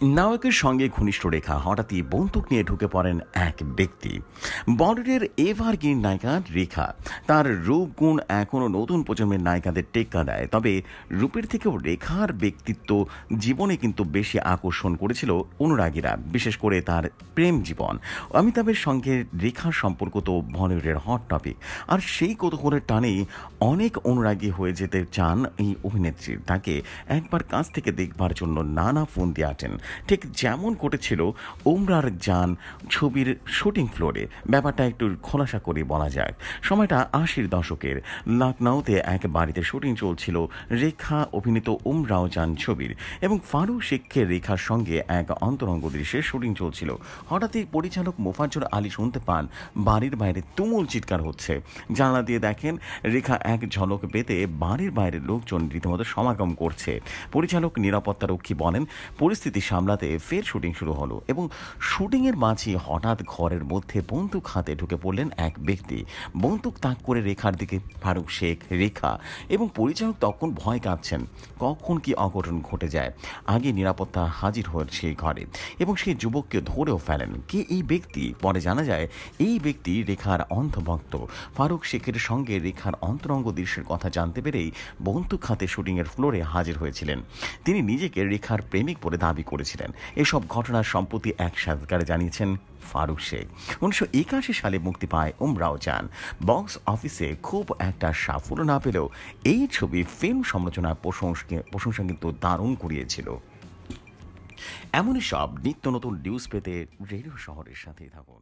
নায়কের সঙ্গে ঘনিষ্ঠ রেখা হঠাৎই বন্দুক নিয়ে ঢুকে পড়েন এক ব্যক্তি। বলিউডের এভারগ্রিন নায়িকা রেখা, তার রূপ গুণ এখনও নতুন প্রজন্মের নায়িকাদের টেক্কা দেয়। তবে রূপের থেকেও রেখার ব্যক্তিত্ব জীবনে কিন্তু বেশি আকর্ষণ করেছিল অনুরাগীরা, বিশেষ করে তার প্রেম জীবন। অমিতাভের সঙ্গে রেখার সম্পর্ক তো বলিউডের হট টপিক, আর সেই কৌতূহলের টানেই অনেক অনুরাগী হয়ে যেতে চান এই অভিনেত্রীর। তাকে একবার কাছ থেকে দেখবার জন্য নানা ফোন দিয়ে আটেন, ঠিক যেমন ঘটেছিল ওমরার জান ছবির শুটিং ফ্লোরে। ব্যাপারটা একটু খোলাসা করে বলা যাক। সময়টা ৮০-র দশকের। লখনৌতে এক বাড়িতে শুটিং চলছিল রেখা অভিনীত ওমরাও জান ছবির, এবং ফারুক শেখের রেখার সঙ্গে এক অন্তরঙ্গ দৃশ্যের শুটিং চলছিল। হঠাৎই পরিচালক মোফাজ্জল আলী শুনতে পান বাড়ির বাইরে তুমুল চিৎকার হচ্ছে। জানলা দিয়ে দেখেন রেখা এক ঝলক পেতে বাড়ির বাইরের লোকজন রীতিমতো সমাগম করছে। পরিচালক নিরাপত্তারক্ষী বলেন, পরিস্থিতি সামলাতে ফের শুটিং শুরু হলো, এবং শুটিংয়ের মাঝে হঠাৎ ঘরের মধ্যে বন্দুক হাতে ঢুকে পড়লেন এক ব্যক্তি। বন্দুক তাক করে রেখার দিকে। ফারুক শেখ, রেখা এবং পরিচালক তখন ভয় কাঁপছেন কখন কি অঘটন ঘটে যায়। আগে নিরাপত্তা হাজির হয়েছে সেই ঘরে এবং সেই যুবককে ধরেও ফেলেন। কে এই ব্যক্তি? পরে জানা যায় এই ব্যক্তি রেখার অন্ধভক্ত। ফারুক শেখের সঙ্গে রেখার অন্তরঙ্গ দৃশ্যের কথা জানতে পেরেই বন্দুক হাতে শুটিংয়ের ফ্লোরে হাজির হয়েছিলেন। তিনি নিজেকে রেখার প্রেমিক বলে দাবি করেছিলেন। এসব ঘটনার সম্প্রতি এক সাক্ষাৎকারে জানিয়েছেন ফারুক শেখ। ১৯৮১ সালে মুক্তি পায় ওমরাও জান। বক্স অফিসে খুব একটা সাফল্য না পেলেও এই ছবি ফিল্ম সমালোচনার প্রশংসা কিন্তু দারুণ কুড়িয়েছিল। এমনই সব নিত্য নতুন নিউজ পেতে রেডিও শহরের সাথেই থাকুন।